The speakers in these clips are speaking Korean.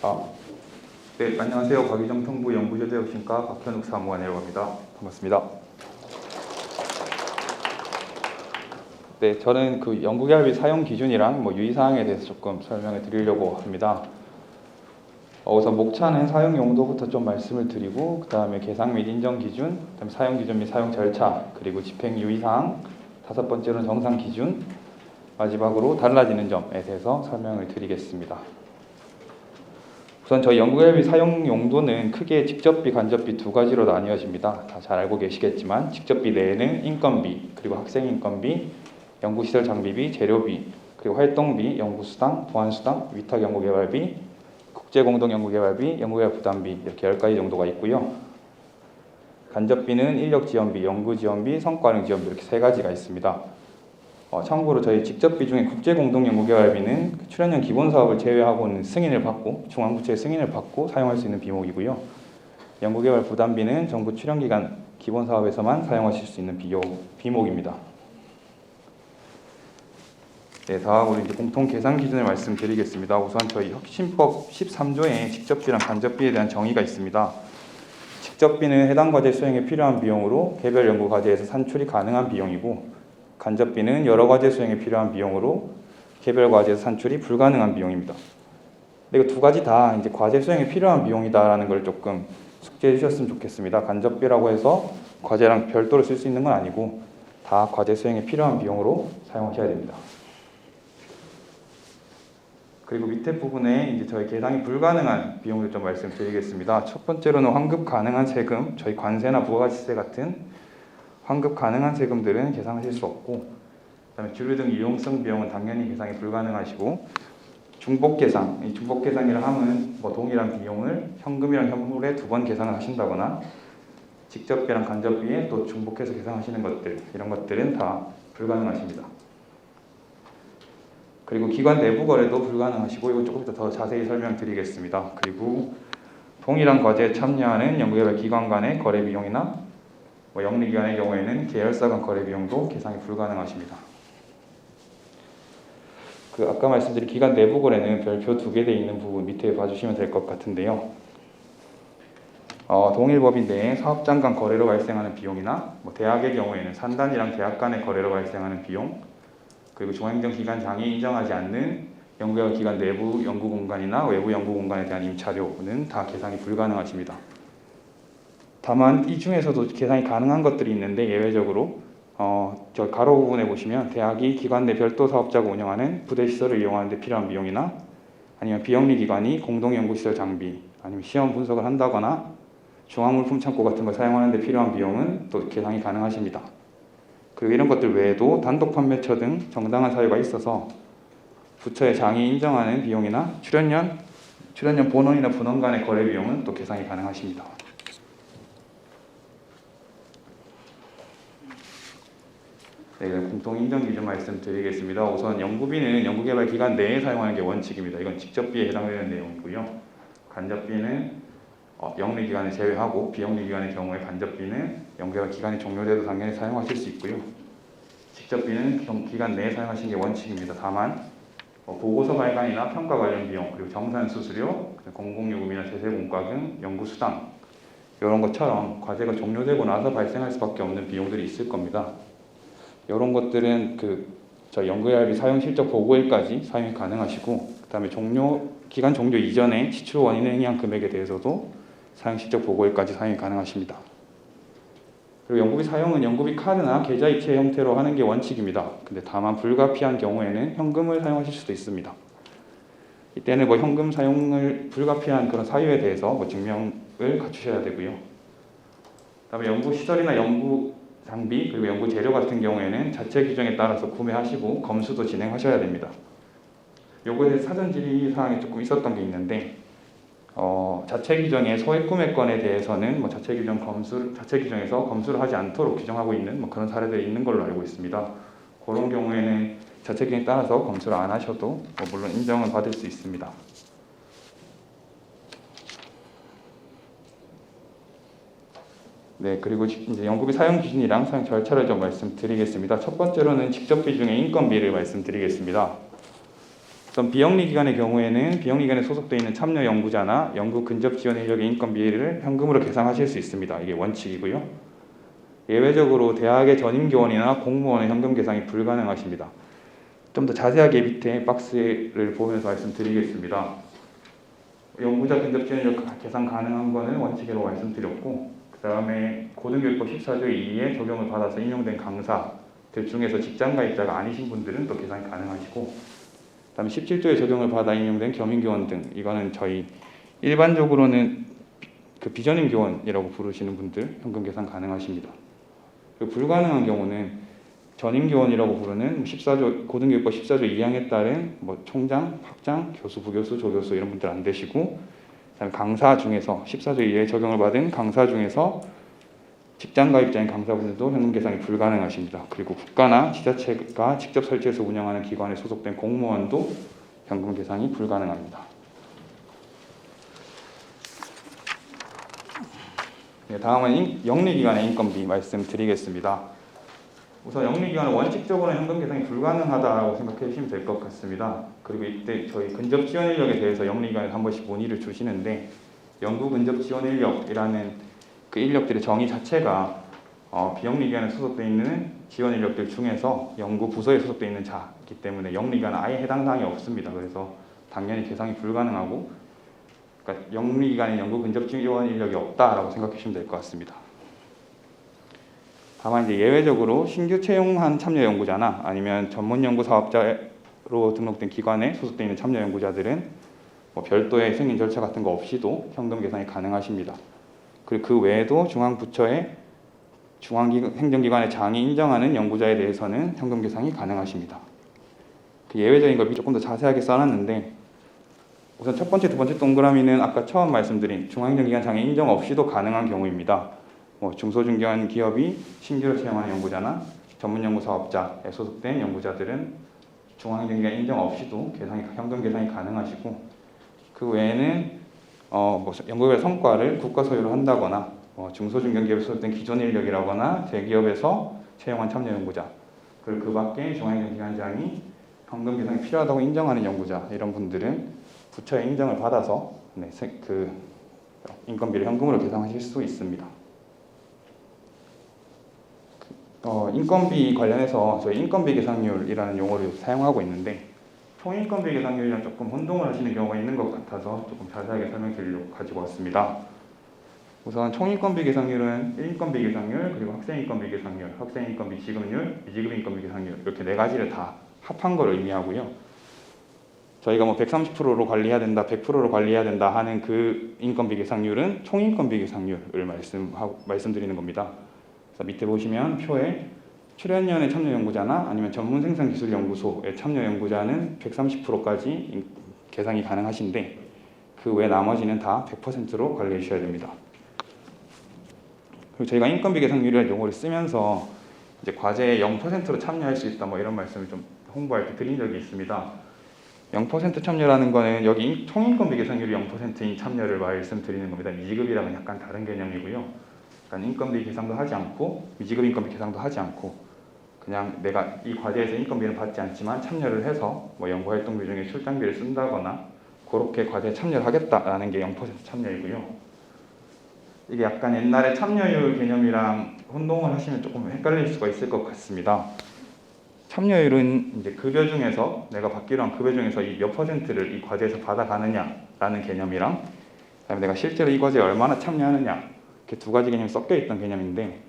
아, 네, 안녕하세요. 박유정 성부 연구조대혁신과 박현욱 사무관이라고 합니다. 반갑습니다. 네, 저는 그 연구개발비 사용 기준이랑 유의사항에 대해서 조금 설명을 드리려고 합니다. 우선 목차는 사용 용도부터 좀 말씀을 드리고, 그 다음에 계상 및 인정 기준, 그 다음에 사용 기준 및 사용 절차, 그리고 집행 유의사항, 다섯 번째로는 정상 기준, 마지막으로 달라지는 점에 대해서 설명을 드리겠습니다. 우선 저희 연구개발비 사용 용도는 크게 직접비, 간접비 두 가지로 나뉘어집니다. 다 잘 알고 계시겠지만 직접비 내에는 인건비, 그리고 학생 인건비, 연구시설 장비비, 재료비, 그리고 활동비, 연구수당, 보안수당, 위탁 연구개발비, 국제공동연구개발비, 연구개발 부담비 이렇게 10가지 정도가 있고요. 간접비는 인력지원비, 연구지원비, 성과활용 지원비 이렇게 3가지가 있습니다. 참고로 저희 직접비 중에 국제공동연구개발비는 출연형 기본사업을 제외하고는 승인을 받고 중앙부처의 승인을 받고 사용할 수 있는 비목이고요. 연구개발 부담비는 정부 출연기관 기본사업에서만 사용하실 수 있는 비목입니다. 네, 다음으로 이제 공통 계산 기준을 말씀드리겠습니다. 우선 저희 혁신법 13조에 직접비랑 간접비에 대한 정의가 있습니다. 직접비는 해당 과제 수행에 필요한 비용으로 개별 연구 과제에서 산출이 가능한 비용이고, 간접비는 여러 과제 수행에 필요한 비용으로 개별 과제에서 산출이 불가능한 비용입니다. 근데 이거 두 가지 다 이제 과제 수행에 필요한 비용이다라는 걸 조금 숙지해 주셨으면 좋겠습니다. 간접비라고 해서 과제랑 별도로 쓸 수 있는 건 아니고 다 과제 수행에 필요한 비용으로 사용하셔야 됩니다. 그리고 밑에 부분에 이제 저희 계산이 불가능한 비용을 좀 말씀드리겠습니다. 첫 번째로는 환급 가능한 세금, 저희 관세나 부가가치세 같은 환급 가능한 세금들은 계산하실 수 없고, 그다음에 주류 등 유용성 비용은 당연히 계산이 불가능하시고, 중복 계산, 이 중복 계산이라 하면 동일한 비용을 현금이랑 현물에 2번 계산을 하신다거나 직접비랑 간접비에 또 중복해서 계산하시는 것들, 이런 것들은 다 불가능하십니다. 그리고 기관 내부 거래도 불가능하시고, 이거 조금 더 자세히 설명드리겠습니다. 그리고 동일한 과제에 참여하는 연구개발 기관 간의 거래 비용이나 영리기관의 경우에는 계열사 간 거래 비용도 계산이 불가능하십니다. 아까 말씀드린 기관 내부 거래는 별표 2개 되어 있는 부분 밑에 봐주시면 될 것 같은데요. 동일법인 내에 사업장 간 거래로 발생하는 비용이나 대학의 경우에는 산단이랑 대학 간의 거래로 발생하는 비용, 그리고 중앙행정기관 장이 인정하지 않는 연구개발 기관 내부 연구공간이나 외부 연구공간에 대한 임차료는 다 계산이 불가능하십니다. 다만 이 중에서도 계산이 가능한 것들이 있는데, 예외적으로 저 가로 부분에 보시면 대학이 기관 내 별도 사업자가 운영하는 부대시설을 이용하는 데 필요한 비용이나, 아니면 비영리기관이 공동연구시설 장비, 아니면 시험 분석을 한다거나 중앙물품창고 같은 걸 사용하는 데 필요한 비용은 또 계산이 가능하십니다. 그리고 이런 것들 외에도 단독 판매처 등 정당한 사유가 있어서 부처의 장이 인정하는 비용이나 출연연 본원이나 분원 간의 거래 비용은 또 계산이 가능하십니다. 네, 공통 인정 기준 말씀드리겠습니다. 우선 연구비는 연구개발 기관 내에 사용하는 게 원칙입니다. 이건 직접비에 해당되는 내용이고요. 간접비는 영리기관을 제외하고 비영리기관의 경우에 간접비는 연구개발 기간이 종료돼도 당연히 사용하실 수 있고요. 직접비는 기간 내에 사용하시는 게 원칙입니다. 다만 보고서 발간이나 평가 관련 비용, 그리고 정산 수수료, 공공요금이나 제세공과금, 연구수당 이런 것처럼 과제가 종료되고 나서 발생할 수밖에 없는 비용들이 있을 겁니다. 이런 것들은 저희 연구개발비 사용 실적 보고일까지 사용이 가능하시고, 그다음에 기간 종료 이전에 지출 원인에 의한 금액에 대해서도 사용 실적 보고일까지 사용이 가능하십니다. 그리고 연구비 사용은 연구비 카드나 계좌이체 형태로 하는 게 원칙입니다. 근데 다만 불가피한 경우에는 현금을 사용하실 수도 있습니다. 이때는 현금 사용을 불가피한 그런 사유에 대해서 증명을 갖추셔야 되고요. 그다음에 연구 시설이나 연구 장비, 그리고 연구 재료 같은 경우에는 자체 규정에 따라서 구매하시고 검수도 진행하셔야 됩니다. 요거에 대해서 사전 질의 사항이 조금 있었던 게 있는데, 자체 규정의 소액 구매권에 대해서는 자체 규정에서 검수를 하지 않도록 규정하고 있는 그런 사례들이 있는 걸로 알고 있습니다. 그런 경우에는 자체 규정에 따라서 검수를 안 하셔도 물론 인정을 받을 수 있습니다. 네, 그리고 이제 연구비 사용 기준이랑 사용 절차를 좀 말씀드리겠습니다. 첫 번째로는 직접비 중에 인건비를 말씀드리겠습니다. 우선 비영리 기관의 경우에는 비영리 기관에 소속되어 있는 참여 연구자나 연구 근접 지원 인력의 인건비를 현금으로 계상하실 수 있습니다. 이게 원칙이고요. 예외적으로 대학의 전임 교원이나 공무원의 현금 계상이 불가능하십니다. 좀 더 자세하게 밑에 박스를 보면서 말씀드리겠습니다. 연구자 근접 지원 인력 계산 가능한 거는 원칙으로 말씀드렸고, 그 다음에 고등교육법 14조 2에 적용을 받아서 임용된 강사들 중에서 직장 가입자가 아니신 분들은 또 계산이 가능하시고, 그다음에 17조에 적용을 받아 임용된 겸임교원 등, 이거는 저희 일반적으로는 그 비전임 교원이라고 부르시는 분들 현금 계산 가능하십니다. 그리고 불가능한 경우는 전임 교원이라고 부르는 14조 고등교육법 14조 2항에 따른 뭐 총장, 학장, 교수, 부교수, 조교수 이런 분들 안 되시고, 그다음에 강사 중에서 14조 2에 적용을 받은 강사 중에서 직장 가입자인 강사분들도 현금 계산이 불가능하십니다. 그리고 국가나 지자체가 직접 설치해서 운영하는 기관에 소속된 공무원도 현금 계산이 불가능합니다. 네, 다음은 영리기관의 인건비 말씀드리겠습니다. 우선 영리기관은 원칙적으로 현금 계산이 불가능하다고 생각해 주시면 될 것 같습니다. 그리고 이때 저희 근접 지원 인력에 대해서 영리기관에서 한 번씩 문의를 주시는데, 연구 근접 지원 인력이라는 그 인력들의 정의 자체가 비영리기관에 소속되어 있는 지원 인력들 중에서 연구 부서에 소속되어 있는 자이기 때문에 영리기관은 아예 해당 사항이 없습니다. 그래서 당연히 계상이 불가능하고, 그러니까 영리기관에 연구 근접 지원 인력이 없다라고 생각해 주시면 될 것 같습니다. 다만 이제 예외적으로 신규 채용한 참여 연구자나 아니면 전문 연구 사업자로 등록된 기관에 소속되어 있는 참여 연구자들은 뭐 별도의 승인 절차 같은 거 없이도 현금 계산이 가능하십니다. 그리고 그 외에도 중앙부처의 중앙행정기관의 장이 인정하는 연구자에 대해서는 현금 계산이 가능하십니다. 그 예외적인 걸 조금 더 자세하게 써놨는데, 우선 첫 번째, 두 번째 동그라미는 아까 처음 말씀드린 중앙행정기관 장의 인정 없이도 가능한 경우입니다. 뭐 중소중견 기업이 신규로 채용하는 연구자나 전문연구사업자에 소속된 연구자들은 중앙행정기관 인정 없이도 현금 계산이 가능하시고, 그 외에는 뭐 연구결 성과를 국가 소유로 한다거나 중소중견기업에 소속된 기존 인력이라거나 대기업에서 채용한 참여 연구자, 그리고 그 밖에 중앙행정기관장이 현금 계산이 필요하다고 인정하는 연구자, 이런 분들은 부처의 인정을 받아서 그 인건비를 현금으로 계산하실 수 있습니다. 인건비 관련해서 저희 인건비 계산률이라는 용어를 사용하고 있는데, 총인건비 계산률이랑 조금 혼동을 하시는 경우가 있는 것 같아서 조금 자세하게 설명드리려고 가지고 왔습니다. 우선 총인건비 계산률은 1인건비 계산률, 그리고 학생인건비 계산률, 학생인건비 지급률, 미지급인건비 계산률, 이렇게 네 가지를 다 합한 걸 의미하고요. 저희가 뭐 130%로 관리해야 된다, 100%로 관리해야 된다 하는 그 인건비 계산률은 총인건비 계산률을 말씀드리는 겁니다. 그래서 밑에 보시면 표에 출연위원회 참여 연구자나 아니면 전문생산기술연구소의 참여 연구자는 130%까지 계산이 가능하신데, 그 외 나머지는 다 100%로 관리해 주셔야 됩니다. 그리고 저희가 인건비 계산률이라는 용어를 쓰면서 이제 과제에 0%로 참여할 수 있다 뭐 이런 말씀을 좀 홍보할 때 드린 적이 있습니다. 0% 참여라는 거는 여기 총인건비 계산률이 0%인 참여를 말씀드리는 겁니다. 미지급이랑은 약간 다른 개념이고요. 그러니까 인건비 계산도 하지 않고 미지급 인건비 계산도 하지 않고 그냥 내가 이 과제에서 인건비는 받지 않지만 참여를 해서 뭐 연구활동비 중에 출장비를 쓴다거나 그렇게 과제에 참여를 하겠다라는 게 0% 참여이고요. 이게 약간 옛날에 참여율 개념이랑 혼동을 하시면 조금 헷갈릴 수가 있을 것 같습니다. 참여율은 이제 급여 중에서 내가 받기로 한 급여 중에서 이 몇 퍼센트를 이 과제에서 받아가느냐라는 개념이랑, 그다음에 내가 실제로 이 과제에 얼마나 참여하느냐, 이렇게 두 가지 개념이 섞여 있던 개념인데,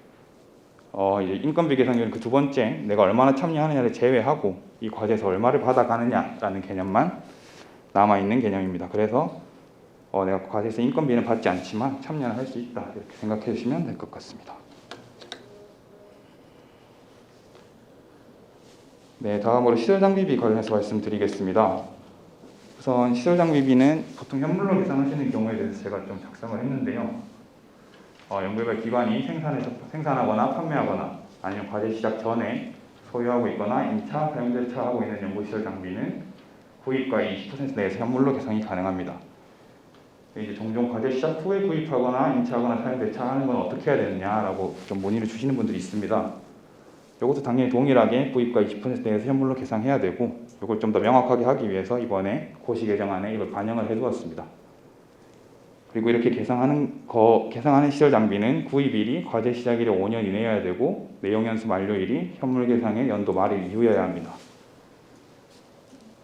이제 인건비 계산률은 그 두 번째 내가 얼마나 참여하느냐를 제외하고 이 과제에서 얼마를 받아가느냐라는 개념만 남아 있는 개념입니다. 그래서 내가 과제에서 인건비는 받지 않지만 참여는 할 수 있다, 이렇게 생각해 주시면 될 것 같습니다. 네, 다음으로 시설장비비 관련해서 말씀드리겠습니다. 우선 시설장비비는 보통 현물로 계산하시는 경우에 대해서 제가 좀 작성을 했는데요. 연구개발 기관이 생산하거나 판매하거나 아니면 과제 시작 전에 소유하고 있거나 임차 사용 절차하고 있는 연구시설 장비는 구입가의 20% 내에서 현물로 계산이 가능합니다. 이제 종종 과제 시작 후에 구입하거나 임차하거나 사용 대차하는 건 어떻게 해야 되느냐라고 좀 문의를 주시는 분들이 있습니다. 이것도 당연히 동일하게 부입과 20% 내에서 현물로 계상해야 되고, 이걸 좀 더 명확하게 하기 위해서 이번에 고시 개정안에 이걸 반영을 해두었습니다. 그리고 이렇게 계상하는 시설 장비는 구입일이 과제 시작일에 5년 이내여야 되고, 내용 연수 만료일이 현물 계상의 연도 말일 이후여야 합니다.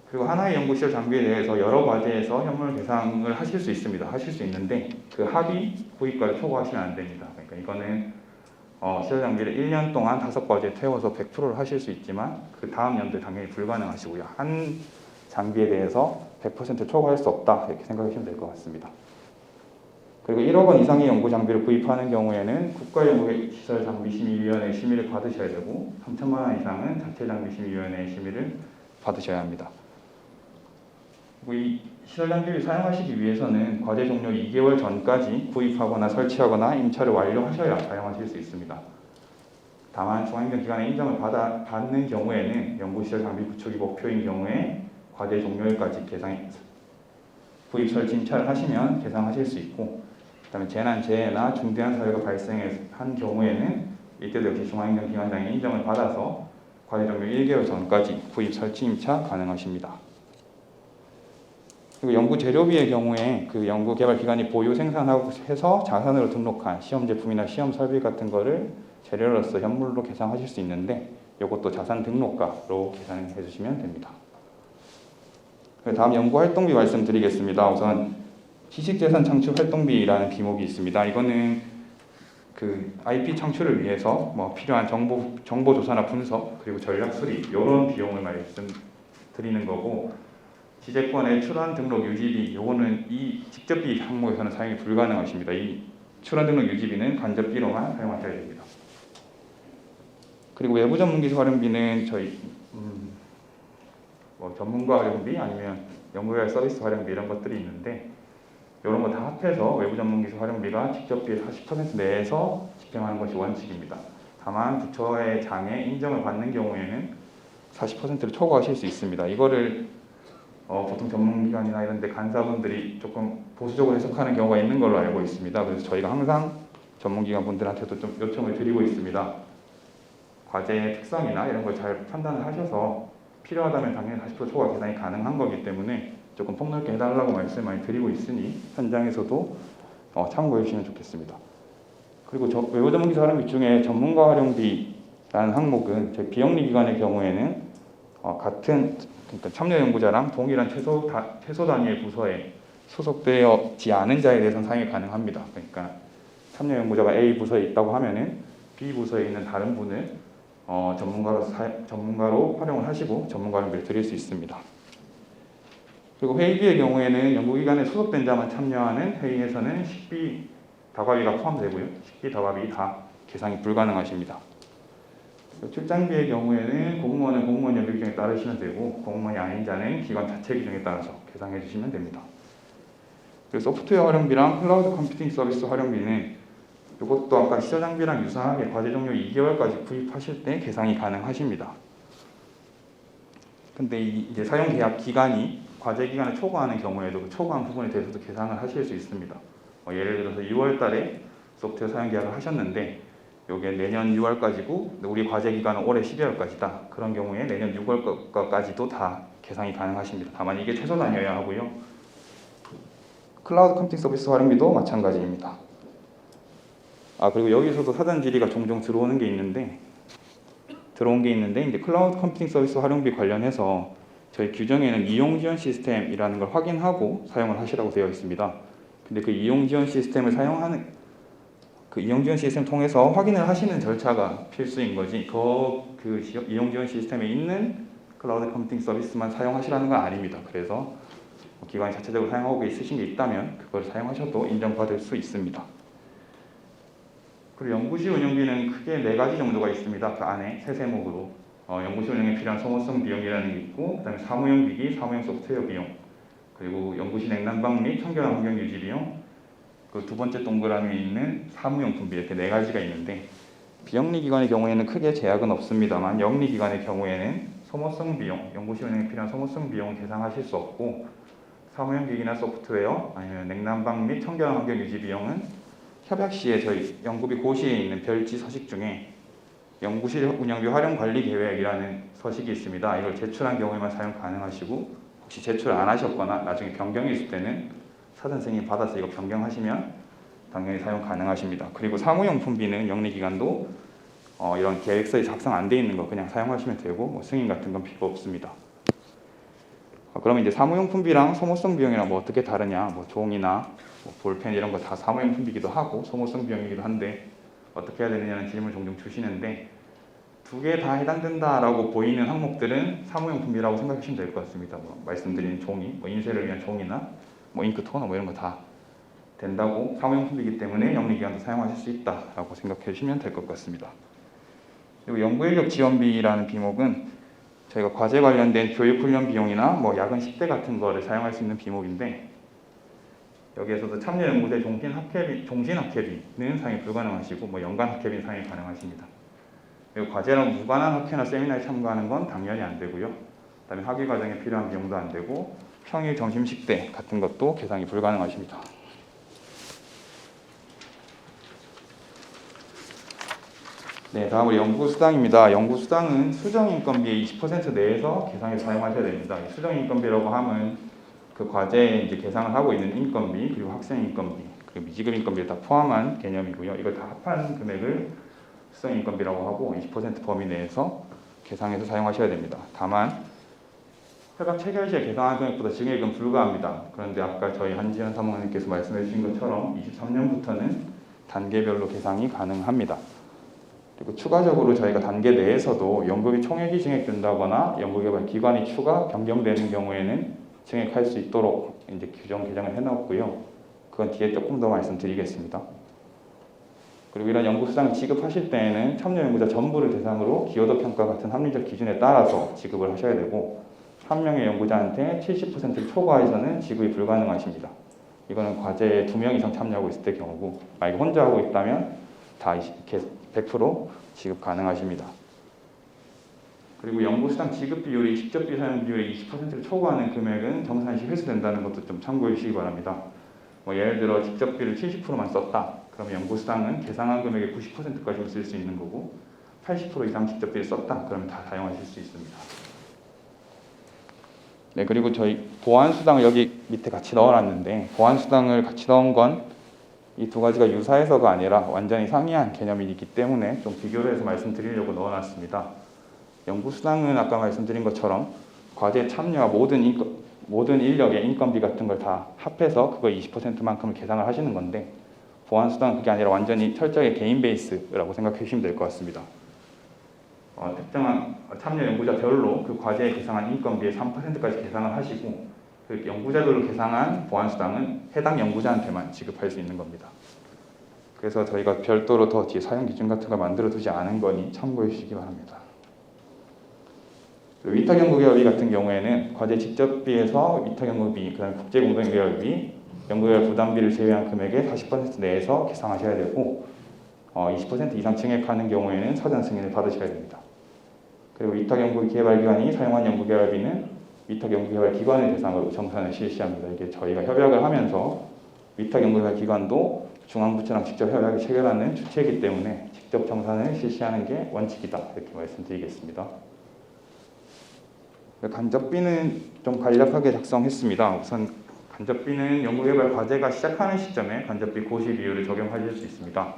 그리고 하나의 연구시설 장비에 대해서 여러 과제에서 현물 계상을 하실 수 있습니다. 하실 수 있는데 그 합의 구입과를 초과하시면 안 됩니다. 그러니까 이거는 시설 장비를 1년 동안 5과제 태워서 100%를 하실 수 있지만 그 다음 연도에 당연히 불가능하시고요. 한 장비에 대해서 100% 초과할 수 없다, 이렇게 생각하시면 될 것 같습니다. 그리고 1억 원 이상의 연구 장비를 구입하는 경우에는 국가연구시설장비심의위원회 심의를 받으셔야 되고, 3천만 원 이상은 자체장비심의위원회 심의를 받으셔야 합니다. 그리고 이 시설 장비를 사용하시기 위해서는 과제 종료 2개월 전까지 구입하거나 설치하거나 임차를 완료하셔야 사용하실 수 있습니다. 다만 중앙행정기관의 인정을 받는 경우에는 연구시설 장비 구축이 목표인 경우에 과제 종료일까지 구입 설치 임차를 하시면 계상하실 수 있고, 그다음에 재난재해나 중대한 사유가 발생한 경우에는 이때도 역시 중앙행정기관장의 인정을 받아서 과제 종료 1개월 전까지 구입 설치 임차 가능하십니다. 그리고 연구 재료비의 경우에 그 연구 개발 기관이 보유 생산하고 해서 자산으로 등록한 시험 제품이나 시험 설비 같은 거를 재료로서 현물로 계상하실 수 있는데, 이것도 자산 등록가로 계산해 주시면 됩니다. 다음 연구 활동비 말씀드리겠습니다. 우선 지식재산 창출 활동비라는 기목이 있습니다. 이거는 그 IP 창출을 위해서 필요한 정보 조사나 분석, 그리고 전략 수립, 이런 비용을 말씀드리는 거고, 지재권의 출원 등록 유지비, 요거는 이 직접비 항목에서는 사용이 불가능하십니다. 이 출원 등록 유지비는 간접비로만 사용하셔야 됩니다. 그리고 외부 전문기술 활용비는 저희 전문가 활용비 아니면 연구개발 서비스 활용비 이런 것들이 있는데, 이런 거 다 합해서 외부 전문기술 활용비가 직접비의 40% 내에서 집행하는 것이 원칙입니다. 다만 부처의 장에 인정을 받는 경우에는 40%를 초과하실 수 있습니다. 이거를 보통 전문기관이나 이런 데 간사분들이 조금 보수적으로 해석하는 경우가 있는 걸로 알고 있습니다. 그래서 저희가 항상 전문기관 분들한테도 좀 요청을 드리고 있습니다. 과제의 특성이나 이런 걸 잘 판단을 하셔서 필요하다면 당연히 40% 초과 계산이 가능한 거기 때문에 조금 폭넓게 해달라고 말씀 많이 드리고 있으니 현장에서도 참고해 주시면 좋겠습니다. 그리고 외부 전문기술 활용비 중에 전문가 활용비라는 항목은 저희 비영리기관의 경우에는 그러니까 참여연구자랑 동일한 최소 단위의 부서에 소속되어지 않은 자에 대해서는 사용이 가능합니다. 그러니까 참여연구자가 A 부서에 있다고 하면은 B 부서에 있는 다른 분을 전문가로 활용을 하시고 전문가 활용비를 드릴 수 있습니다. 그리고 회의비의 경우에는 연구기관에 소속된 자만 참여하는 회의에서는 식비, 다과비가 포함되고요. 식비, 다과비 다 계상이 불가능하십니다. 출장비의 경우에는 공무원은 공무원 연비 규정에 따르시면 되고, 공무원이 아닌 자는 기관 자체 규정에 따라서 계상해 주시면 됩니다. 그리고 소프트웨어 활용비랑 클라우드 컴퓨팅 서비스 활용비는 이것도 아까 시설 장비랑 유사하게 과제 종료 2개월까지 구입하실 때 계상이 가능하십니다. 근데 이제 사용 계약 기간이 과제 기간을 초과하는 경우에도 그 초과한 부분에 대해서도 계상을 하실 수 있습니다. 예를 들어서 6월 달에 소프트웨어 사용 계약을 하셨는데 이게 내년 6월까지고 우리 과제 기간은 올해 12월까지다. 그런 경우에 내년 6월까지도 다 계상이 가능하십니다. 다만 이게 최소 단위여야 하고요. 클라우드 컴퓨팅 서비스 활용비도 마찬가지입니다. 그리고 여기서도 사전 질의가 종종 들어온 게 있는데 이제 클라우드 컴퓨팅 서비스 활용비 관련해서 저희 규정에는 이용 지원 시스템이라는 걸 확인하고 사용을 하시라고 되어 있습니다. 근데 그 이용 지원 시스템을 이용 지원 시스템을 통해서 확인을 하시는 절차가 필수인 거지, 그 이용 지원 시스템에 있는 클라우드 컴퓨팅 서비스만 사용하시라는 건 아닙니다. 그래서 기관이 자체적으로 사용하고 있으신 게 있다면 그걸 사용하셔도 인정받을 수 있습니다. 그리고 연구실 운영비는 크게 4가지 정도가 있습니다. 그 안에 세세목으로 연구실 운영에 필요한 소모성 비용이라는 게 있고, 그다음에 사무용 기기, 사무용 소프트웨어 비용, 그리고 연구실 냉난방 및 청결한 환경 유지 비용, 그 두 번째 동그라미에 있는 사무용품비, 이렇게 4가지가 있는데, 비영리기관의 경우에는 크게 제약은 없습니다만 영리기관의 경우에는 소모성 비용, 연구실 운영에 필요한 소모성 비용을 계상하실 수 없고, 사무용 기기나 소프트웨어 아니면 냉난방 및 청결한 환경 유지 비용은 협약 시에 저희 연구비 고시에 있는 별지 서식 중에 연구실 운영비 활용 관리 계획이라는 서식이 있습니다. 이걸 제출한 경우에만 사용 가능하시고, 혹시 제출 안 하셨거나 나중에 변경이 있을 때는 사전 승인 받아서 이거 변경하시면 당연히 사용 가능하십니다. 그리고 사무용품비는 영리기관도 이런 계획서에 작성 안 돼 있는 거 그냥 사용하시면 되고, 뭐 승인 같은 건 필요 없습니다. 그러면 이제 사무용품비랑 소모성 비용이랑 뭐 어떻게 다르냐? 뭐 종이나 뭐 볼펜 이런 거 다 사무용품비기도 하고 소모성 비용이기도 한데 어떻게 해야 되느냐는 질문을 종종 주시는데, 두 개 다 해당된다라고 보이는 항목들은 사무용품비라고 생각하시면 될 것 같습니다. 뭐 말씀드린 종이, 뭐 인쇄를 위한 종이나 뭐 잉크 토너 뭐 이런 거 다 된다고, 사무용품이기 때문에 영리기관도 사용하실 수 있다라고 생각해 주시면 될 것 같습니다. 그리고 연구인력 지원비라는 비목은 저희가 과제 관련된 교육훈련 비용이나 뭐 야근 식대 같은 거를 사용할 수 있는 비목인데, 여기에서도 참여연구대 종신학회비는 사용이 불가능하시고 뭐 연간학회비는 사용이 가능하십니다. 그리고 과제랑 무관한 학회나 세미나에 참가하는 건 당연히 안 되고요. 그다음에 학위 과정에 필요한 비용도 안 되고 평일 점심 식대 같은 것도 계상이 불가능하십니다. 네, 다음으로 연구수당입니다. 연구수당은 수정인건비의 20% 내에서 계상에 사용하셔야 됩니다. 수정인건비라고 하면 그 과제에 이제 계상을 하고 있는 인건비, 그리고 학생인건비, 그리고 미지급 인건비를 다 포함한 개념이고요. 이걸 다 합한 금액을 수정인건비라고 하고 20% 범위 내에서 계상해서 사용하셔야 됩니다. 다만 협약 체결 시에 계상한 금액보다 증액은 불가합니다. 그런데 아까 저희 한지현 사무관님께서 말씀해 주신 것처럼 23년부터는 단계별로 계상이 가능합니다. 그리고 추가적으로 저희가 단계 내에서도 연구비 총액이 증액된다거나 연구개발 기관이 추가 변경되는 경우에는 증액할 수 있도록 이제 규정 개정을 해놨고요. 그건 뒤에 조금 더 말씀드리겠습니다. 그리고 이런 연구수당을 지급하실 때에는 참여 연구자 전부를 대상으로 기여도 평가 같은 합리적 기준에 따라서 지급을 하셔야 되고, 한 명의 연구자한테 70%를 초과해서는 지급이 불가능하십니다. 이거는 과제에 2명 이상 참여하고 있을 때 경우고, 만약에 혼자 하고 있다면 다 100% 지급 가능하십니다. 그리고 연구수당 지급 비율이 직접비 사용 비율의 20%를 초과하는 금액은 정산시 회수된다는 것도 좀 참고해 주시기 바랍니다. 뭐 예를 들어 직접비를 70%만 썼다. 그러면 연구수당은 계상한 금액의 90%까지만 쓸 수 있는 거고, 80% 이상 직접비를 썼다. 그러면 다 사용하실 수 있습니다. 네, 그리고 저희 보안수당을 여기 밑에 같이 넣어놨는데, 보안수당을 같이 넣은 건 이 두 가지가 유사해서가 아니라 완전히 상이한 개념이기 때문에 좀 비교를 해서 말씀드리려고 넣어놨습니다. 연구수당은 아까 말씀드린 것처럼 과제 참여와 모든 인력의 인건비 같은 걸 다 합해서 그거 20%만큼을 계상을 하시는 건데, 보안수당은 그게 아니라 완전히 철저하게 개인 베이스라고 생각해 주시면 될 것 같습니다. 특정한 참여 연구자별로 그 과제에 계상한 인건비의 3%까지 계상을 하시고, 그 연구자별로 계상한 보안수당은 해당 연구자한테만 지급할 수 있는 겁니다. 그래서 저희가 별도로 더 뒤에 사용 기준 같은 걸 만들어 두지 않은 거니 참고해 주시기 바랍니다. 위탁연구개발비 같은 경우에는 과제 직접비에서 위탁연구비, 그다음에 국제공동개발비, 연구개발 부담비를 제외한 금액의 40% 내에서 계상하셔야 되고, 20% 이상 증액하는 경우에는 사전 승인을 받으셔야 됩니다. 그리고 위탁연구개발기관이 사용한 연구개발비는 위탁연구개발기관을 대상으로 정산을 실시합니다. 이게 저희가 협약을 하면서 위탁연구개발기관도 중앙부처랑 직접 협약을 체결하는 주체이기 때문에 직접 정산을 실시하는 게 원칙이다, 이렇게 말씀드리겠습니다. 간접비는 좀 간략하게 작성했습니다. 우선 간접비는 연구개발 과제가 시작하는 시점에 간접비 고시 비율을 적용하실 수 있습니다.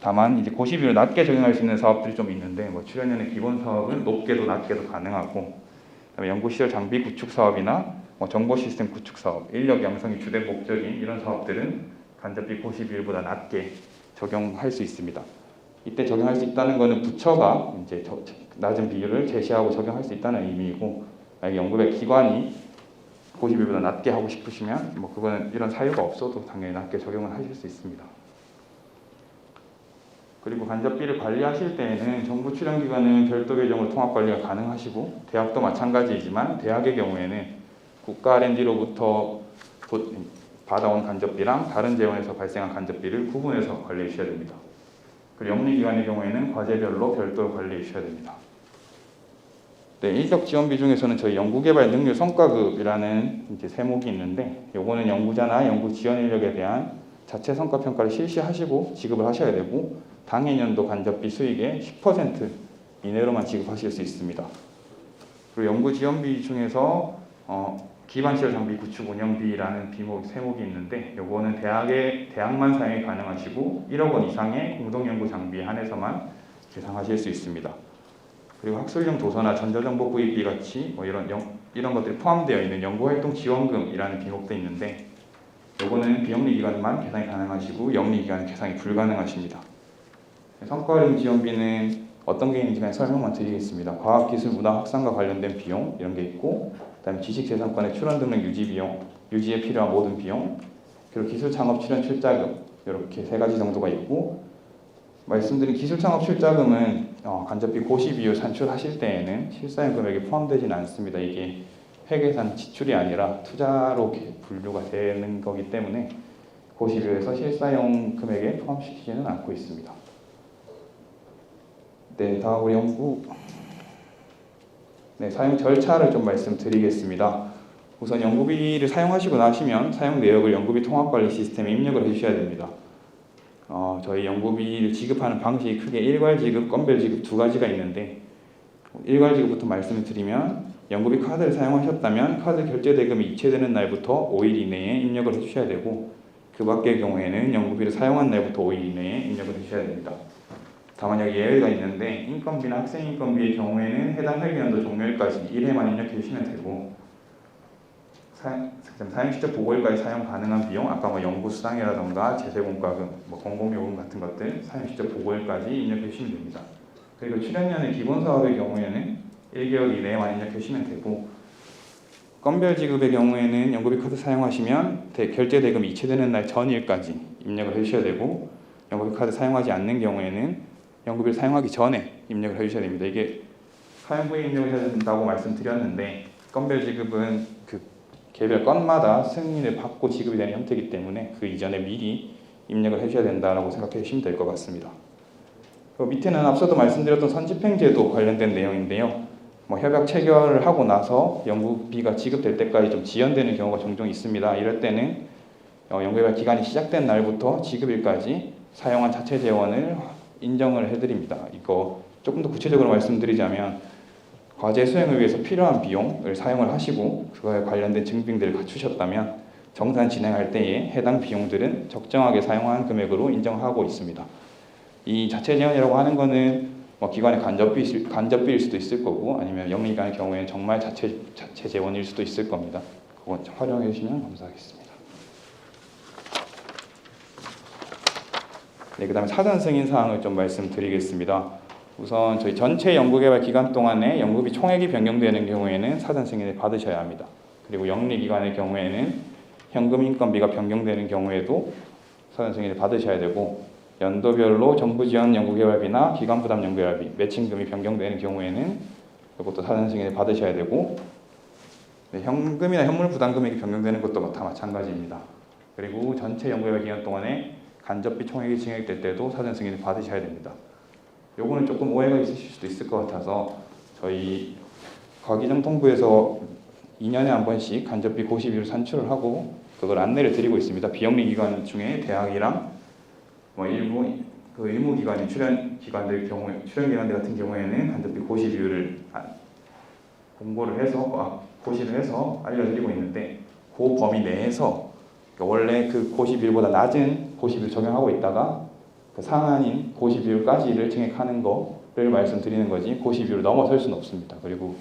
다만 이제 고시 비율을 낮게 적용할 수 있는 사업들이 좀 있는데, 뭐 출연연의 기본 사업은 높게도 낮게도 가능하고, 그다음에 연구시설 장비 구축 사업이나 뭐 정보 시스템 구축 사업, 인력 양성이 주된 목적인 이런 사업들은 간접비 고시 비율보다 낮게 적용할 수 있습니다. 이때 적용할 수 있다는 것은 부처가 이제 낮은 비율을 제시하고 적용할 수 있다는 의미이고, 만약에 연구별 기관이 고시 비율보다 낮게 하고 싶으시면 뭐 그거는 이런 사유가 없어도 당연히 낮게 적용을 하실 수 있습니다. 그리고 간접비를 관리하실 때에는 정부 출연기관은 별도 계정으로 통합 관리가 가능하시고, 대학도 마찬가지이지만 대학의 경우에는 국가 R&D로부터 받아온 간접비랑 다른 재원에서 발생한 간접비를 구분해서 관리해 주셔야 됩니다. 그리고 영리기관의 경우에는 과제별로 별도로 관리해 주셔야 됩니다. 네, 인력 지원비 중에서는 저희 연구개발 능률 성과급이라는 이제 세목이 있는데, 요거는 연구자나 연구 지원 인력에 대한 자체 성과 평가를 실시하시고 지급을 하셔야 되고, 당해년도 간접비 수익의 10% 이내로만 지급하실 수 있습니다. 그리고 연구 지원비 중에서 기반시설 장비 구축 운영비라는 세목이 있는데, 요거는 대학만 사용이 가능하시고 1억 원 이상의 공동연구 장비에 한해서만 계상하실 수 있습니다. 그리고 학술용 도서나 전자정보 구입비 같이 이런 것들이 포함되어 있는 연구활동 지원금이라는 비목도 있는데, 요거는 비영리 기관만 계상이 가능하시고 영리 기관은 계상이 불가능하십니다. 성과활용 지원비는 어떤 게 있는지 그냥 설명만 드리겠습니다. 과학기술 문화 확산과 관련된 비용 이런 게 있고, 그다음에 지식재산권의 출원 등록 유지 비용, 유지에 필요한 모든 비용, 그리고 기술 창업 출연 출자금 이렇게 세 가지 정도가 있고, 말씀드린 기술 창업 출자금은 간접비 고시비율 산출하실 때에는 실사용 금액에 포함되지는 않습니다. 이게 회계상 지출이 아니라 투자로 분류가 되는 거기 때문에 고시비율에서 실사용 금액에 포함시키지는 않고 있습니다. 네, 다음으로 연구 사용 절차를 좀 말씀드리겠습니다. 우선 연구비를 사용하시고 나시면 사용 내역을 연구비 통합관리 시스템에 입력을 해주셔야 됩니다. 저희 연구비를 지급하는 방식이 크게 일괄 지급, 건별 지급 두 가지가 있는데, 일괄 지급부터 말씀을 드리면 연구비 카드를 사용하셨다면 카드 결제 대금이 이체되는 날부터 5일 이내에 입력을 해주셔야 되고, 그 밖의 경우에는 연구비를 사용한 날부터 5일 이내에 입력을 해주셔야 됩니다. 다만 여기 예외가 있는데, 인건비나 학생 인건비의 경우에는 해당 회계연도 종료일까지 1회만 입력해 주시면 되고, 사용 시적 보고일까지 사용 가능한 비용, 아까 연구 수당이라던가 제세공과금, 공공요금 같은 것들 사용 시적 보고일까지 입력해 주시면 됩니다. 그리고 출연연의 기본 사업의 경우에는 1개월 이내에만 입력해 주시면 되고, 건별 지급의 경우에는 연구비 카드 사용하시면 결제 대금이 이체되는 날 전일까지 입력을 해주셔야 되고, 연구비 카드 사용하지 않는 경우에는 연구비를 사용하기 전에 입력을 해주셔야 됩니다. 이게 사용 후에 입력을 해야 된다고 말씀드렸는데, 건별 지급은 그 개별 건마다 승인을 받고 지급이 되는 형태이기 때문에 그 이전에 미리 입력을 해주셔야 된다고 생각해 주시면 될 것 같습니다. 그 밑에는 앞서도 말씀드렸던 선집행제도 관련된 내용인데요. 협약 체결을 하고 나서 연구비가 지급될 때까지 좀 지연되는 경우가 종종 있습니다. 이럴 때는 연구개발 기간이 시작된 날부터 지급일까지 사용한 자체 재원을 인정을 해드립니다. 이거 조금 더 구체적으로 말씀드리자면, 과제 수행을 위해서 필요한 비용을 사용을 하시고 그거에 관련된 증빙들을 갖추셨다면 정산 진행할 때에 해당 비용들은 적정하게 사용한 금액으로 인정하고 있습니다. 이 자체 재원이라고 하는 거는 기관의 간접비일 수도 있을 거고, 아니면 영리기관의 경우에는 정말 자체 재원일 수도 있을 겁니다. 그거 활용해 주시면 감사하겠습니다. 네, 그 다음에 사전 승인 사항을 좀 말씀드리겠습니다. 우선 저희 전체 연구개발 기간 동안에 연구비 총액이 변경되는 경우에는 사전 승인을 받으셔야 합니다. 그리고 영리기관의 경우에는 현금 인건비가 변경되는 경우에도 사전 승인을 받으셔야 되고, 연도별로 정부 지원 연구개발비나 기관 부담 연구개발비, 매칭금이 변경되는 경우에는 이것도 사전 승인을 받으셔야 되고, 현금이나 현물 부담 금액이 변경되는 것도 다 마찬가지입니다. 그리고 전체 연구개발 기간 동안에 간접비 총액이 증액될 때도 사전 승인을 받으셔야 됩니다. 요거는 조금 오해가 있으실 수도 있을 것 같아서 저희 과기정통부에서 2년에 한 번씩 간접비 고시비를 산출을 하고 그걸 안내를 드리고 있습니다. 비영리 기관 중에 대학이랑 일부 기관의 출연 기관들 같은 경우에는 간접비 고시비율을 공고를 해서 고시를 해서 알려드리고 있는데, 그 범위 내에서 원래 그 고시비율보다 낮은 고시비율 적용하고 있다가 그 상한인 고시비율까지를 증액하는 거를 말씀드리는 거지, 고시비율을 넘어설 수는 없습니다. 그리고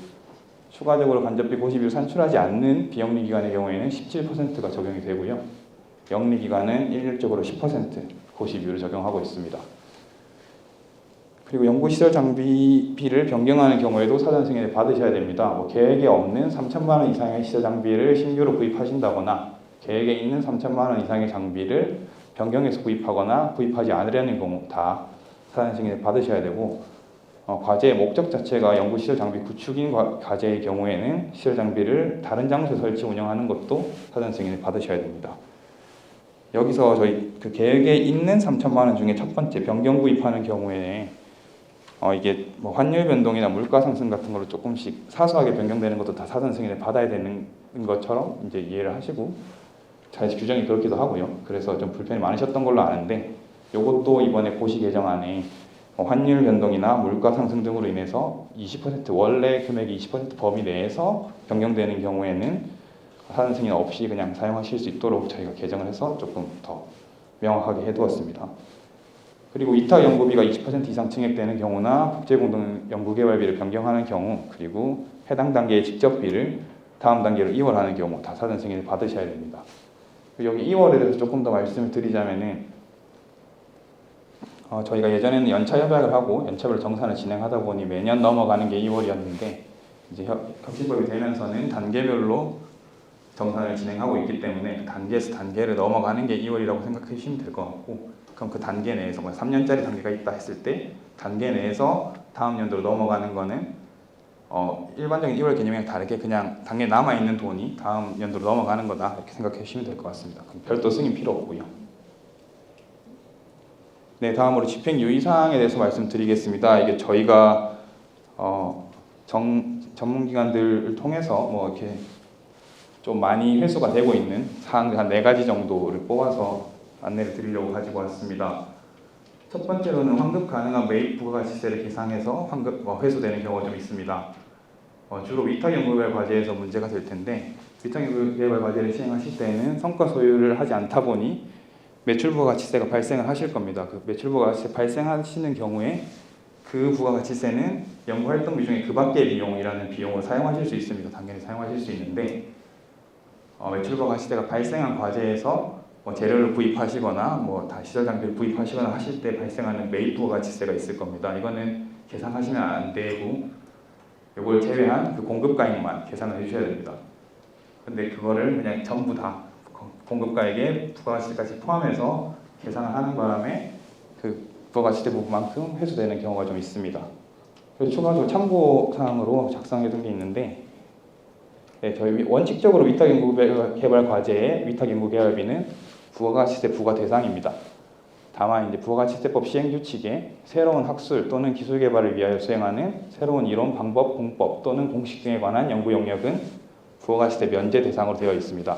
추가적으로 간접비 고시비율 산출하지 않는 비영리 기관의 경우에는 17%가 적용이 되고요, 영리 기관은 일률적으로 10% 고시비율을 적용하고 있습니다. 그리고 연구시설 장비비를 변경하는 경우에도 사전 승인을 받으셔야 됩니다. 계획에 없는 3천만 원 이상의 시설 장비를 신규로 구입하신다거나, 계획에 있는 3천만 원 이상의 장비를 변경해서 구입하거나 구입하지 않으려는 경우 다 사전 승인을 받으셔야 되고, 과제의 목적 자체가 연구시설 장비 구축인 과제의 경우에는 시설 장비를 다른 장소에 설치 운영하는 것도 사전 승인을 받으셔야 됩니다. 여기서 저희 그 계획에 있는 3천만 원 중에 첫 번째 변경 구입하는 경우에 이게 환율 변동이나 물가 상승 같은 걸로 조금씩 사소하게 변경되는 것도 다 사전 승인을 받아야 되는 것처럼 이제 이해를 하시고, 자체 규정이 그렇기도 하고요. 그래서 좀 불편이 많으셨던 걸로 아는데, 이것도 이번에 고시 개정안에 환율 변동이나 물가 상승 등으로 인해서 20% 원래 금액이 20% 범위 내에서 변경되는 경우에는 사전 승인 없이 그냥 사용하실 수 있도록 저희가 개정을 해서 조금 더 명확하게 해두었습니다. 그리고 위탁 연구비가 20% 이상 증액되는 경우나 국제공동 연구개발비를 변경하는 경우, 그리고 해당 단계의 직접비를 다음 단계로 이월하는 경우 다 사전 승인을 받으셔야 됩니다. 여기 2월에 대해서 조금 더 말씀을 드리자면은 저희가 예전에는 연차 협약을 하고 연차별 정산을 진행하다 보니 매년 넘어가는 게 2월이었는데 이제 혁신법이 되면서는 단계별로 정산을 진행하고 있기 때문에 단계에서 단계를 넘어가는 게 2월이라고 생각해 주시면 될 것 같고, 그럼 그 단계 내에서 3년짜리 단계가 있다 했을 때 단계 내에서 다음 연도로 넘어가는 거는 일반적인 2월 개념이랑 다르게 그냥 단계에 남아있는 돈이 다음 연도로 넘어가는 거다 이렇게 생각해 주시면 될 것 같습니다. 그럼 별도 승인 필요 없고요. 네, 다음으로 집행유의사항에 대해서 말씀드리겠습니다. 이게 저희가 전문기관들을 통해서 이렇게 좀 많이 회수가 되고 있는 사항들 한 4가지 정도를 뽑아서 안내를 드리려고 가지고 왔습니다. 첫 번째로는 환급 가능한 매입 부가가치세를 계상해서 회수되는 경우가 좀 있습니다. 주로 위탁연구개발 과제에서 문제가 될 텐데, 위탁연구개발 과제를 시행하실 때는 성과 소유를 하지 않다 보니 매출 부가가치세가 발생을 하실 겁니다. 그 매출 부가가치세 발생하시는 경우에 그 부가가치세는 연구활동비 중에 그 밖의 비용이라는 비용을 사용하실 수 있습니다. 당연히 사용하실 수 있는데, 매출 부가가치세가 발생한 과제에서 재료를 구입하시거나 다 시설 장비를 구입하시거나 하실 때 발생하는 매입 부가가치세가 있을 겁니다. 이거는 계산하시면 안 되고 이걸 제외한 그 공급가액만 계산을 해주셔야 됩니다. 근데 그거를 그냥 전부 다 공급가액에 부가가치세까지 포함해서 계산을 하는 바람에 그 부가가치세 부분만큼 회수되는 경우가 좀 있습니다. 그래서 추가적으로 참고사항으로 작성해둔 게 있는데, 네, 저희 원칙적으로 위탁연구개발 과제의 위탁연구개발비는 부가가치세 부과 대상입니다. 다만 이제 부가가치세법 시행규칙에 새로운 학술 또는 기술 개발을 위하여 수행하는 새로운 이론, 방법, 공법 또는 공식 등에 관한 연구 영역은 부가가치세 면제 대상으로 되어 있습니다.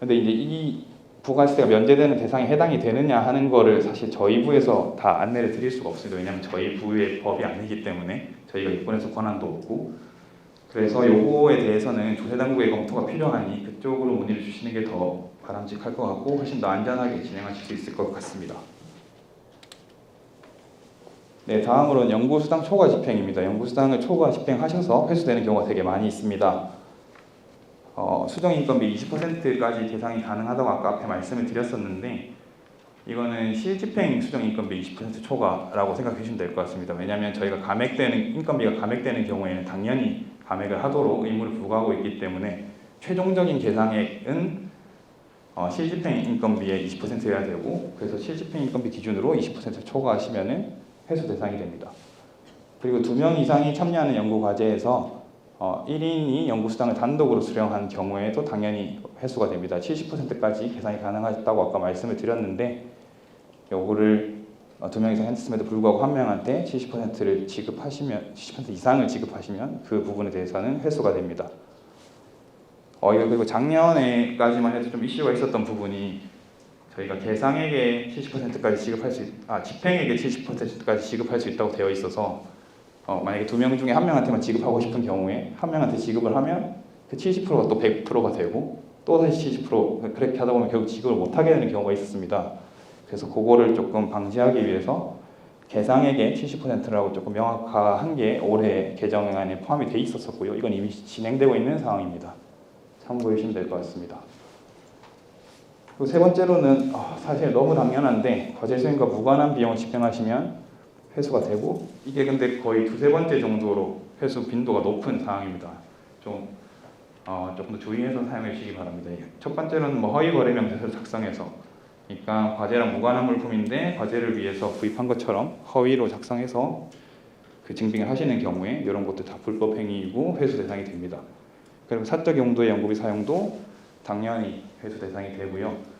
근데 이제 이 부가가치세가 면제되는 대상에 해당이 되느냐 하는 거를 사실 저희 부에서 다 안내를 드릴 수가 없습니다. 왜냐하면 저희 부의 법이 아니기 때문에 저희가 입건해서 권한도 없고, 그래서 요거에 대해서는 조세당국의 검토가 필요하니 그쪽으로 문의를 주시는 게 더 바람직할 것 같고 훨씬 더 안전하게 진행하실 수 있을 것 같습니다. 네, 다음으로는 연구수당 초과 집행입니다. 연구수당을 초과 집행하셔서 회수되는 경우가 되게 많이 있습니다. 수정인건비 20%까지 대상이 가능하다고 아까 앞에 말씀을 드렸었는데, 이거는 실집행 수정인건비 20% 초과라고 생각해 주시면 될 것 같습니다. 왜냐하면 저희가 인건비가 감액되는 경우에는 당연히 감액을 하도록 의무를 부과하고 있기 때문에 최종적인 계상액은 실집행 인건비의 20%여야 되고, 그래서 실집행 인건비 기준으로 20% 초과하시면은 회수 대상이 됩니다. 그리고 2명 이상이 참여하는 연구 과제에서 1인이 연구수당을 단독으로 수령한 경우에도 당연히 회수가 됩니다. 70%까지 계산이 가능하다고 아까 말씀을 드렸는데, 요거를 2명 이상 했음에도 불구하고 한 명한테 70%를 지급하시면, 70% 이상을 지급하시면 그 부분에 대해서는 회수가 됩니다. 이거 그리고 작년에까지만 해도 좀 이슈가 있었던 부분이, 저희가 계상액의 70%까지 집행액의 70%까지 지급할 수 있다고 되어 있어서 만약에 2명 중에 한 명한테만 지급하고 싶은 경우에 한 명한테 지급을 하면 그 70%가 또 100%가 되고 또 다시 70% 그렇게 하다 보면 결국 지급을 못하게 되는 경우가 있었습니다. 그래서 그거를 조금 방지하기 위해서 계상액의 70%라고 조금 명확한 게 올해 개정안에 포함이 돼 있었고요. 이건 이미 진행되고 있는 상황입니다. 참고해 주시면 될 것 같습니다. 그리고 세 번째로는 사실 너무 당연한데 과제 수행과 무관한 비용을 집행하시면 회수가 되고, 이게 근데 거의 2~3번째 정도로 회수 빈도가 높은 상황입니다. 조금 더 주의해서 사용해 주시기 바랍니다. 첫 번째로는 허위 거래 명세서를 작성해서, 그러니까 과제랑 무관한 물품인데 과제를 위해서 구입한 것처럼 허위로 작성해서 그 증빙을 하시는 경우에 이런 것도 다 불법 행위이고 회수 대상이 됩니다. 그리고 사적 용도의 연구비 사용도 당연히 회수 대상이 되고요.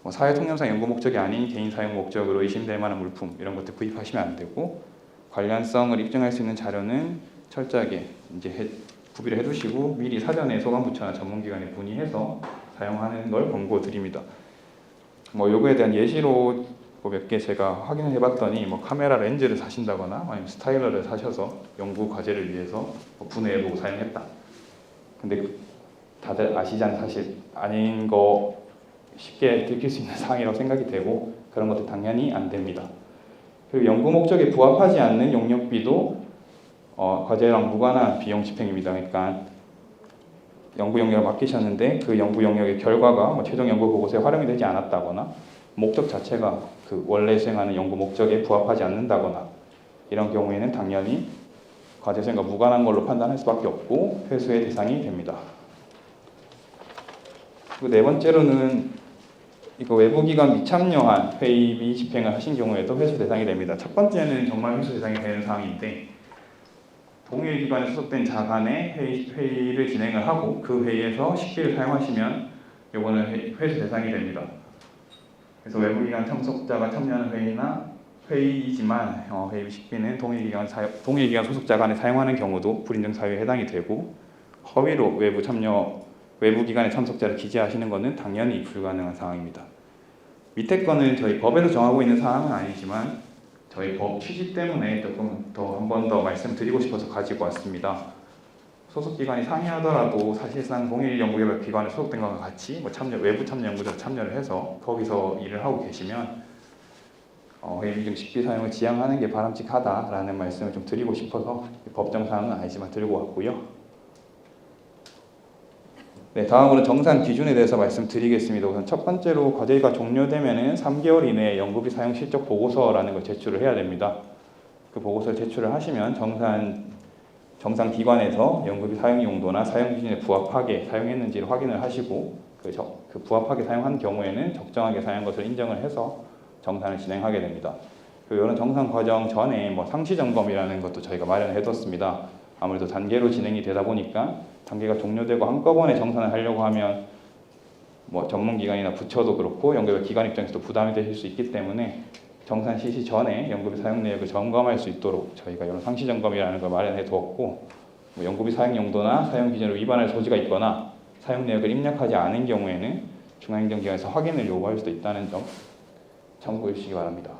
사회통념상 연구 목적이 아닌 개인 사용 목적으로 의심될 만한 물품 이런 것들 구입하시면 안 되고, 관련성을 입증할 수 있는 자료는 철저하게 이제 구비를 해두시고 미리 사전에 소관부처나 전문기관에 문의해서 사용하는 걸 권고드립니다. 요거에 대한 예시로 그 몇 개 제가 확인을 해봤더니 뭐 카메라 렌즈를 사신다거나 아니면 스타일러를 사셔서 연구 과제를 위해서 뭐 분해해보고 사용했다. 근데 다들 아시잖아요. 사실 아닌 거 쉽게 들킬 수 있는 사항이라고 생각이 되고 그런 것도 당연히 안 됩니다. 그리고 연구 목적에 부합하지 않는 용역비도 과제랑 무관한 비용 집행입니다. 그러니까 연구 영역을 맡기셨는데 그 연구 영역의 결과가 뭐 최종 연구 보고서에 활용이 되지 않았다거나 목적 자체가 그 원래 수행하는 연구 목적에 부합하지 않는다거나 이런 경우에는 당연히 과제 수행과 무관한 걸로 판단할 수밖에 없고 회수의 대상이 됩니다. 그리고 네 번째로는 이거 외부기관 미참여한 회의 집행을 하신 경우에도 회수 대상이 됩니다. 첫 번째는 정말 회수 대상이 되는 사항인데 동일 기관에 소속된 자간의 회의를 진행을 하고 그 회의에서 식비를 사용하시면 이거는 회수 대상이 됩니다. 그래서 외부기관 참석자가 참여하는 회의나 회의이지만 회의 식비는 동일기관 소속자 간에 사용하는 경우도 불인정 사유에 해당이 되고 허위로 외부기관의 참석자를 기재하시는 것은 당연히 불가능한 상황입니다. 밑에 거는 저희 법에서 정하고 있는 사항은 아니지만 저희 법 취지 때문에 조금 더 한 번 더 말씀드리고 싶어서 가지고 왔습니다. 소속기관이 상이하더라도 사실상 동일 연구개발 기관에 소속된 것과 같이 외부 참여 연구자가 참여를 해서 거기서 일을 하고 계시면 회의 중 식비 사용을 지양하는 게 바람직하다라는 말씀을 좀 드리고 싶어서 법정 사항은 아니지만 들고 왔고요. 네, 다음으로 정산 기준에 대해서 말씀드리겠습니다. 우선 첫 번째로 과제가 종료되면은 3개월 이내에 연구비 사용 실적 보고서라는 걸 제출을 해야 됩니다. 그 보고서를 제출을 하시면 정상 기관에서 연구비 사용 용도나 사용 기준에 부합하게 사용했는지를 확인을 하시고 그 부합하게 사용한 경우에는 적정하게 사용한 것을 인정을 해서 정산을 진행하게 됩니다. 그리고 이런 정산 과정 전에 상시 점검이라는 것도 저희가 마련해 뒀습니다. 아무래도 단계로 진행이 되다 보니까 단계가 종료되고 한꺼번에 정산을 하려고 하면 전문기관이나 부처도 그렇고 연구비 기관 입장에서도 부담이 되실 수 있기 때문에 정산 실시 전에 연구비 사용 내역을 점검할 수 있도록 저희가 이런 상시 점검이라는 걸 마련해 두었고 연구비 사용 용도나 사용 기준을 위반할 소지가 있거나 사용 내역을 입력하지 않은 경우에는 중앙행정기관에서 확인을 요구할 수도 있다는 점 참고해 주시기 바랍니다.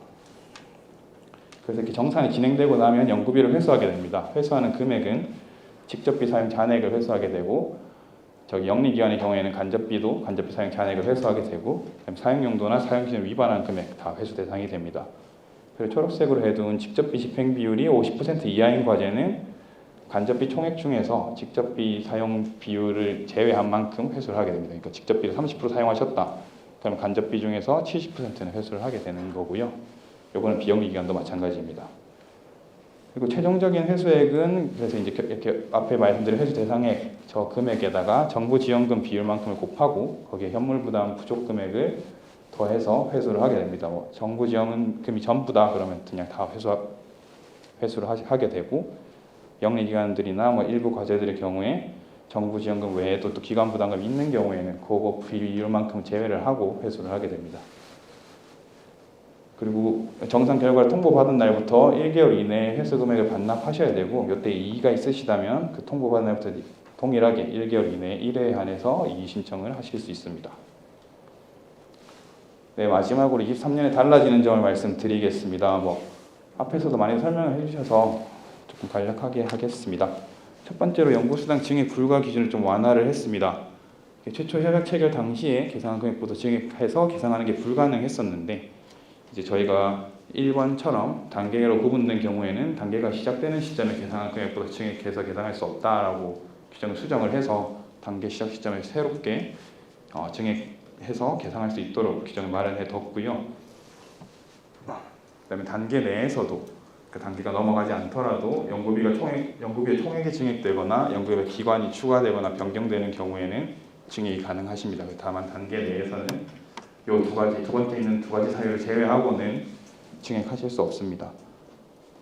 그래서 이렇게 정산이 진행되고 나면 연구비를 회수하게 됩니다. 회수하는 금액은 직접비 사용 잔액을 회수하게 되고 영리기관의 경우에는 간접비 사용 잔액을 회수하게 되고 사용 용도나 사용 기준을 위반한 금액 다 회수 대상이 됩니다. 그리고 초록색으로 해둔 직접비 집행 비율이 50% 이하인 과제는 간접비 총액 중에서 직접비 사용 비율을 제외한 만큼 회수를 하게 됩니다. 그러니까 직접비를 30% 사용하셨다. 그럼 간접비 중에서 70%는 회수를 하게 되는 거고요. 요거는 비영리 기관도 마찬가지입니다. 그리고 최종적인 회수액은 그래서 이제 이렇게 앞에 말씀드린 회수 대상액 저 금액에다가 정부 지원금 비율만큼을 곱하고 거기에 현물 부담 부족 금액을 더해서 회수를 하게 됩니다. 정부 지원금이 전부다 그러면 그냥 다 회수를 하게 되고 영리 기관들이나 일부 과제들의 경우에 정부 지원금 외에도 또 기관 부담금이 있는 경우에는 그거 비율만큼 제외를 하고 회수를 하게 됩니다. 그리고 정산 결과를 통보받은 날부터 1개월 이내에 회수 금액을 반납하셔야 되고 몇 대 이의가 있으시다면 그 통보받은 날부터 동일하게 1개월 이내에 1회에 한해서 이의 신청을 하실 수 있습니다. 네, 마지막으로 23년에 달라지는 점을 말씀드리겠습니다. 앞에서도 많이 설명을 해주셔서 조금 간략하게 하겠습니다. 첫 번째로 연구수당 증액 불가 기준을 좀 완화를 했습니다. 최초 협약 체결 당시에 계상한 금액보다 증액해서 계상하는 게 불가능했었는데 이제 저희가 1번처럼 단계로 구분된 경우에는 단계가 시작되는 시점에 계상한 금액보다 증액해서 계상할 수 없다라고 규정을 수정을 해서 단계 시작 시점을 새롭게 증액해서 계상할 수 있도록 규정을 마련해 뒀고요. 그다음에 단계 내에서도 그 단계가 넘어가지 않더라도 연구비의 총액이 증액되거나 연구비의 기관이 추가되거나 변경되는 경우에는 증액이 가능하십니다. 다만 단계 내에서는 두 번째 있는 두 가지 사유를 제외하고는 증액하실 수 없습니다.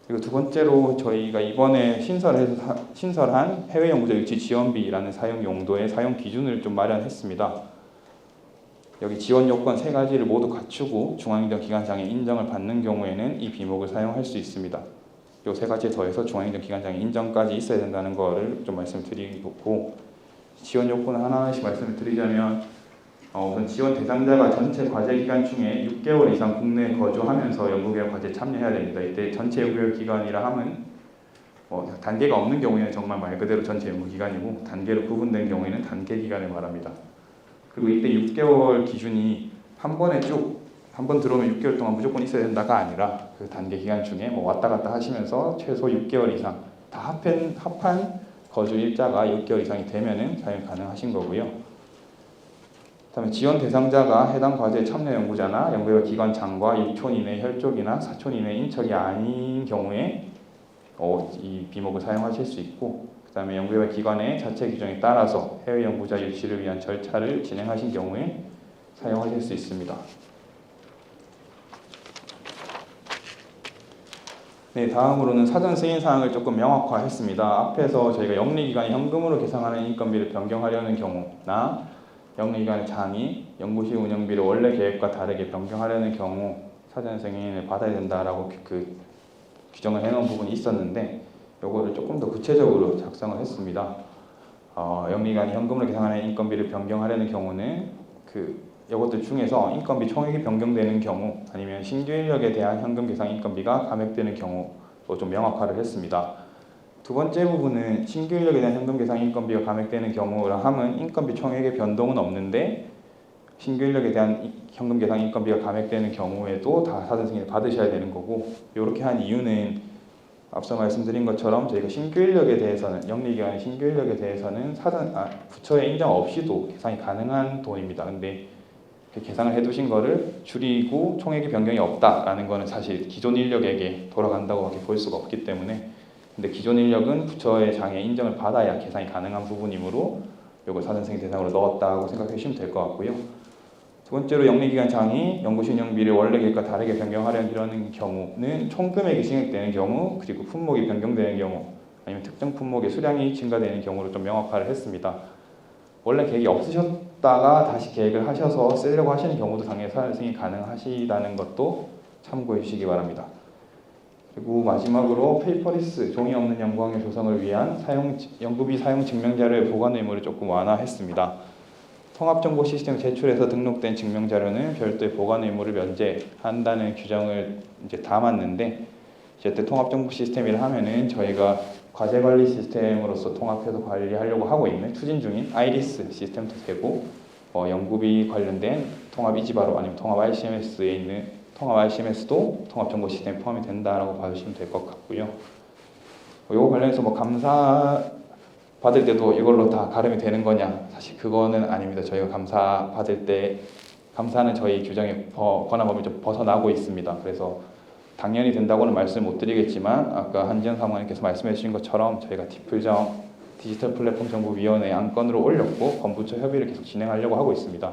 그리고 두 번째로 저희가 이번에 신설한 해외 연구자 유치 지원비라는 사용 용도의 사용 기준을 좀 마련했습니다. 여기 지원 요건 세 가지를 모두 갖추고 중앙행정 기관장의 인정을 받는 경우에는 이 비목을 사용할 수 있습니다. 이 세 가지에 더해서 중앙행정 기관장의 인정까지 있어야 된다는 거를 좀 말씀드리고 지원 요건을 하나씩 말씀을 드리자면 우선 지원 대상자가 전체 과제 기간 중에 6개월 이상 국내에 거주하면서 연구개발 과제에 참여해야 됩니다. 이때 전체 연구개발 기간이라 함은 단계가 없는 경우에는 정말 말 그대로 전체 연구 기간이고 단계로 구분된 경우에는 단계 기간을 말합니다. 그리고 이때 6개월 기준이 한 번에 쭉 한 번 들어오면 6개월 동안 무조건 있어야 된다가 아니라 그 단계 기간 중에 왔다 갔다 하시면서 최소 6개월 이상 다 합한 거주 일자가 6개월 이상이 되면은 사용 가능하신 거고요. 그다음에 지원 대상자가 해당 과제에 참여 연구자나 연구개발 기관장과 6촌 이내 혈족이나 4촌 이내 인척이 아닌 경우에 이 비목을 사용하실 수 있고, 그다음에 연구개발 기관의 자체 규정에 따라서 해외 연구자 유치를 위한 절차를 진행하신 경우에 사용하실 수 있습니다. 네, 다음으로는 사전 승인 사항을 조금 명확화했습니다. 앞에서 저희가 영리기관이 현금으로 계상하는 인건비를 변경하려는 경우나 영리기관의 장이 연구실 운영비를 원래 계획과 다르게 변경하려는 경우 사전 승인을 받아야 된다라고 그 규정을 해놓은 부분이 있었는데 요거를 조금 더 구체적으로 작성을 했습니다. 영리기관이 현금으로 계상하는 인건비를 변경하려는 경우는 이것들 중에서 인건비 총액이 변경되는 경우 아니면 신규 인력에 대한 현금 계상 인건비가 감액되는 경우로 좀 명확화를 했습니다. 두 번째 부분은 신규 인력에 대한 현금 계상 인건비가 감액되는 경우라 함은 인건비 총액의 변동은 없는데 신규 인력에 대한 현금 계상 인건비가 감액되는 경우에도 다 사전 승인을 받으셔야 되는 거고, 이렇게 한 이유는 앞서 말씀드린 것처럼 저희가 신규 인력에 대해서는 영리기관의 신규 인력에 대해서는 부처의 인정 없이도 계상이 가능한 돈입니다. 근데 계상을 해두신 거를 줄이고 총액의 변경이 없다라는 거는 사실 기존 인력에게 돌아간다고밖에 볼 수가 없기 때문에, 근데 기존 인력은 부처의 장에 인정을 받아야 계상이 가능한 부분이므로 이걸 사전 승인 대상으로 넣었다고 생각해 주시면 될 것 같고요. 두 번째로 영리기관 장이 연구실 운영비를 원래 계획과 다르게 변경하려는 경우는 총금액이 증액되는 경우, 그리고 품목이 변경되는 경우, 아니면 특정 품목의 수량이 증가되는 경우를 좀 명확화를 했습니다. 원래 계획이 없으셨다가 다시 계획을 하셔서 쓰려고 하시는 경우도 당연히 사전 승인이 가능하시다는 것도 참고해 주시기 바랍니다. 그리고 마지막으로 페이퍼리스, 종이 없는 연구항의 조성을 위한 연구비 사용 증명자료의 보관 의무를 조금 완화했습니다. 통합정보 시스템 제출해서 등록된 증명자료는 별도의 보관 의무를 면제한다는 규정을 이제 담았는데, 이때 통합정보 시스템이라 하면은 저희가 과제관리 시스템으로서 통합해서 관리하려고 하고 있는 추진 중인 아이리스 시스템도 되고, 연구비 관련된 통합 이지바로 아니면 통합 RCMS에 있는 통합 RCMS도 통합정보 시스템에 포함이 된다라고 봐주시면 될 것 같고요. 이거 관련해서 감사 받을 때도 이걸로 다 가름이 되는 거냐? 사실 그거는 아닙니다. 저희가 감사 받을 때 감사는 저희 규정의 권한 범위 좀 벗어나고 있습니다. 그래서 당연히 된다고는 말씀을 못 드리겠지만 아까 한지영 사무관님께서 말씀해 주신 것처럼 저희가 디플정 디지털 플랫폼 정보위원회 안건으로 올렸고 범부처 협의를 계속 진행하려고 하고 있습니다.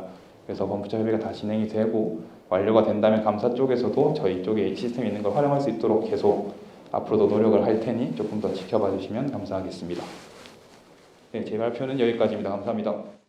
그래서 범부처 협의가 다 진행이 되고 완료가 된다면 감사 쪽에서도 저희 쪽에 시스템이 있는 걸 활용할 수 있도록 계속 앞으로도 노력을 할 테니 조금 더 지켜봐 주시면 감사하겠습니다. 네, 제 발표는 여기까지입니다. 감사합니다.